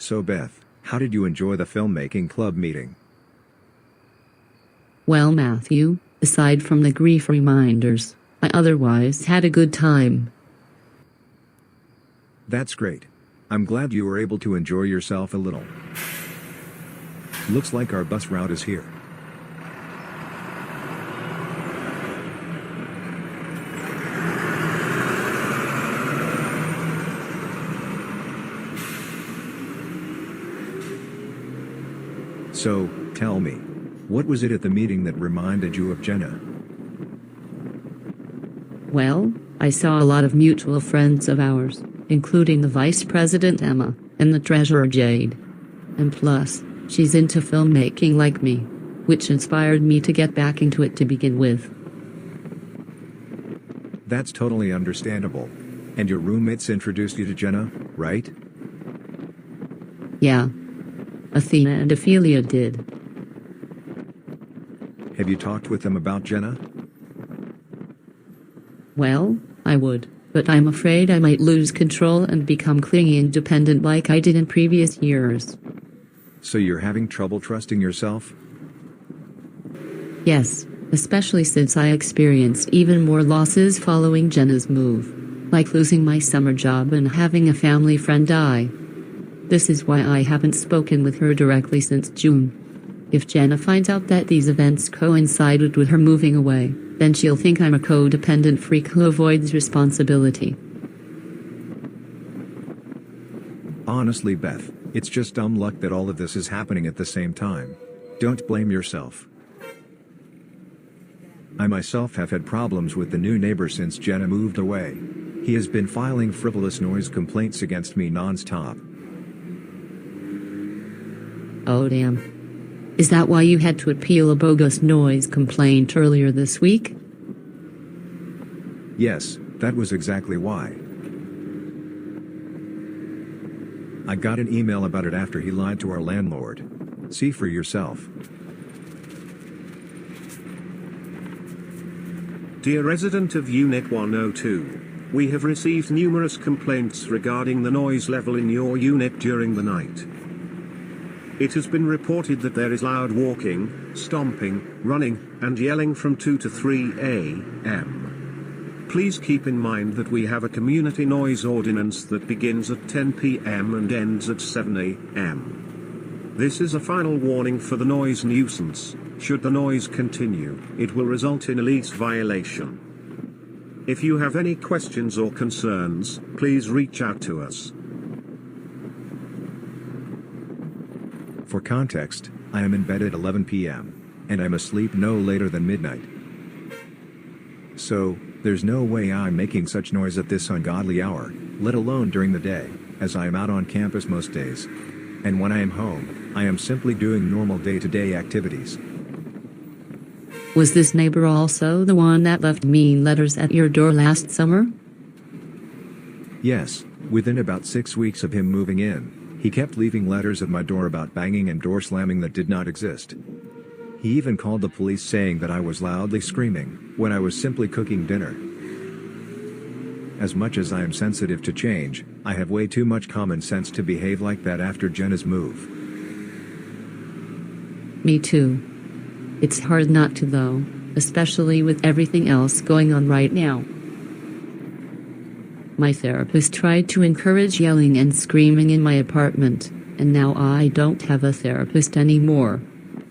So Beth, how did you enjoy the filmmaking club meeting? Well, Matthew, aside from the grief reminders, I otherwise had a good time. That's great. I'm glad you were able to enjoy yourself a little. Looks like our bus route is here. So, tell me, what was it at the meeting that reminded you of Jenna? Well, I saw a lot of mutual friends of ours, including the Vice President Emma, and the Treasurer Jade. And plus, she's into filmmaking like me, which inspired me to get back into it to begin with. That's totally understandable. And your roommates introduced you to Jenna, right? Yeah. Athena and Ophelia did. Have you talked with them about Jenna? Well, I would, but I'm afraid I might lose control and become clingy and dependent like I did in previous years. So you're having trouble trusting yourself? Yes, especially since I experienced even more losses following Jenna's move, like losing my summer job and having a family friend die. This is why I haven't spoken with her directly since June. If Jenna finds out that these events coincided with her moving away, then she'll think I'm a codependent freak who avoids responsibility. Honestly, Beth, it's just dumb luck that all of this is happening at the same time. Don't blame yourself. I myself have had problems with the new neighbor since Jenna moved away. He has been filing frivolous noise complaints against me non-stop. Oh damn. Is that why you had to appeal a bogus noise complaint earlier this week? Yes, that was exactly why. I got an email about it after he lied to our landlord. See for yourself. Dear resident of Unit 102, we have received numerous complaints regarding the noise level in your unit during the night. It has been reported that there is loud walking, stomping, running, and yelling from 2 to 3 a.m. Please keep in mind that we have a community noise ordinance that begins at 10 p.m. and ends at 7 a.m. This is a final warning for the noise nuisance. Should the noise continue, it will result in a lease violation. If you have any questions or concerns, please reach out to us. For context, I am in bed at 11 p.m., and I'm asleep no later than midnight. So, there's no way I'm making such noise at this ungodly hour, let alone during the day, as I am out on campus most days. And when I am home, I am simply doing normal day-to-day activities. Was this neighbor also the one that left mean letters at your door last summer? Yes, within about 6 weeks of him moving in, he kept leaving letters at my door about banging and door slamming that did not exist. He even called the police saying that I was loudly screaming, when I was simply cooking dinner. As much as I am sensitive to change, I have way too much common sense to behave like that after Jenna's move. Me too. It's hard not to though, especially with everything else going on right now. My therapist tried to encourage yelling and screaming in my apartment, and now I don't have a therapist anymore.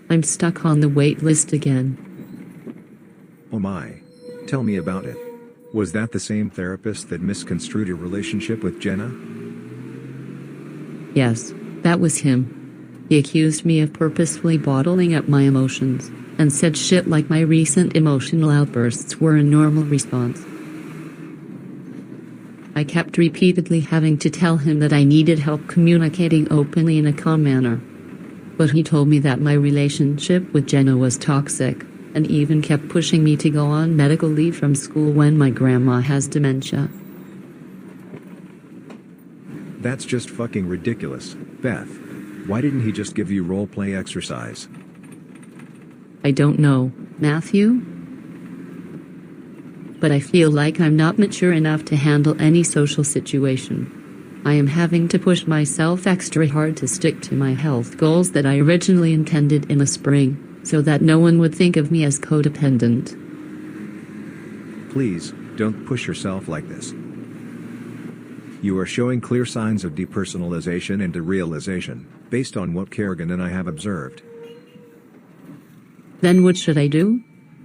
I'm stuck on the wait list again. Oh my. Tell me about it. Was that the same therapist that misconstrued your relationship with Jenna? Yes, that was him. He accused me of purposefully bottling up my emotions, and said shit like my recent emotional outbursts were a normal response. I kept repeatedly having to tell him that I needed help communicating openly in a calm manner. But he told me that my relationship with Jenna was toxic, and even kept pushing me to go on medical leave from school when my grandma has dementia. That's just fucking ridiculous, Beth. Why didn't he just give you role-play exercise? I don't know, Matthew. But I feel like I'm not mature enough to handle any social situation. I am having to push myself extra hard to stick to my health goals that I originally intended in the spring, so that no one would think of me as codependent. Please, don't push yourself like this. You are showing clear signs of depersonalization and derealization, based on what Kerrigan and I have observed. Then what should I do?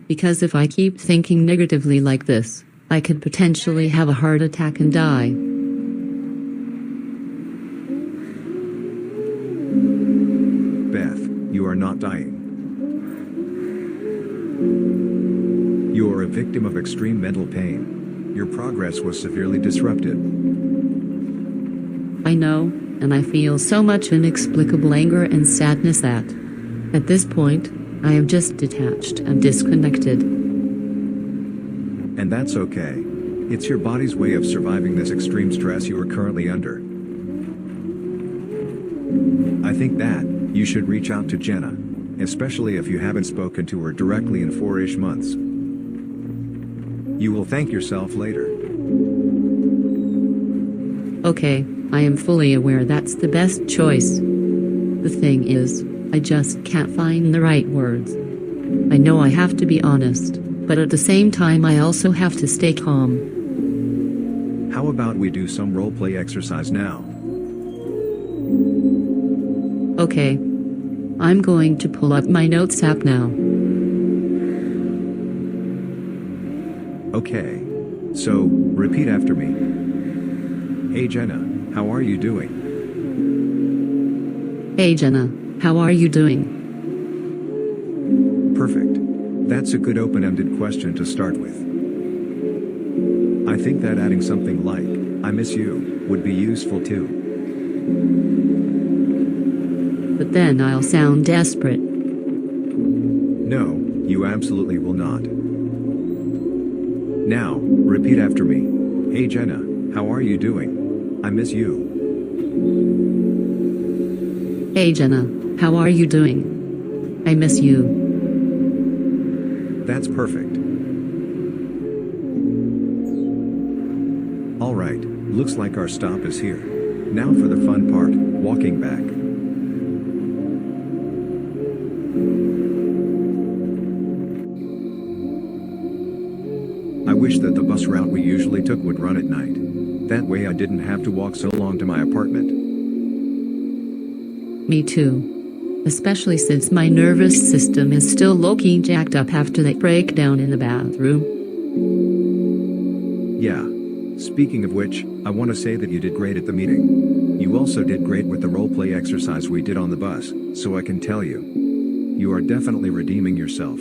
Because if I keep thinking negatively like this, I could potentially have a heart attack and die. Beth, you are not dying. You are a victim of extreme mental pain. Your progress was severely disrupted. I know, and I feel so much inexplicable anger and sadness that, at this point, I am just detached and disconnected. And that's okay. It's your body's way of surviving this extreme stress you are currently under. I think that you should reach out to Jenna, especially if you haven't spoken to her directly in 4-ish months. You will thank yourself later. Okay, I am fully aware that's the best choice. The thing is, I just can't find the right words. I know I have to be honest, but at the same time I also have to stay calm. How about we do some roleplay exercise now? Okay. I'm going to pull up my notes app now. Okay. So, repeat after me. Hey Jenna, how are you doing? Hey Jenna, how are you doing? Perfect. That's a good open-ended question to start with. I think that adding something like, I miss you, would be useful too. But then I'll sound desperate. No, you absolutely will not. Now, repeat after me. Hey Jenna, how are you doing? I miss you. Hey Jenna, how are you doing? I miss you. That's perfect. Alright, looks like our stop is here. Now for the fun part, walking back. I wish that the bus route we usually took would run at night. That way I didn't have to walk so long to my apartment. Me too. Especially since my nervous system is still low-key jacked up after that breakdown in the bathroom. Yeah. Speaking of which, I want to say that you did great at the meeting. You also did great with the roleplay exercise we did on the bus, so I can tell you. You are definitely redeeming yourself.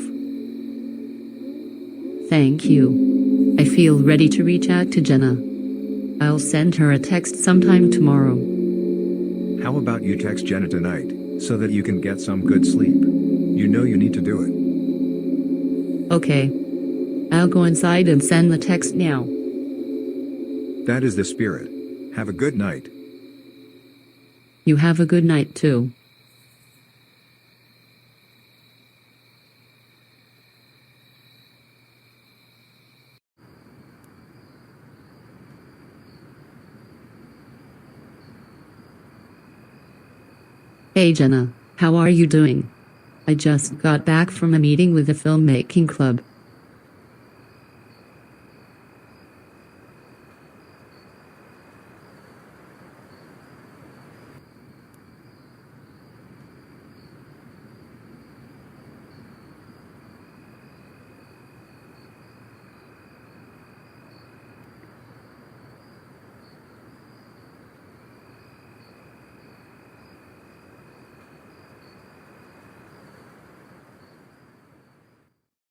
Thank you. I feel ready to reach out to Jenna. I'll send her a text sometime tomorrow. How about you text Jenna tonight, so that you can get some good sleep? You know you need to do it. Okay. I'll go inside and send the text now. That is the spirit. Have a good night. You have a good night too. Hey Jenna, how are you doing? I just got back from a meeting with the filmmaking club,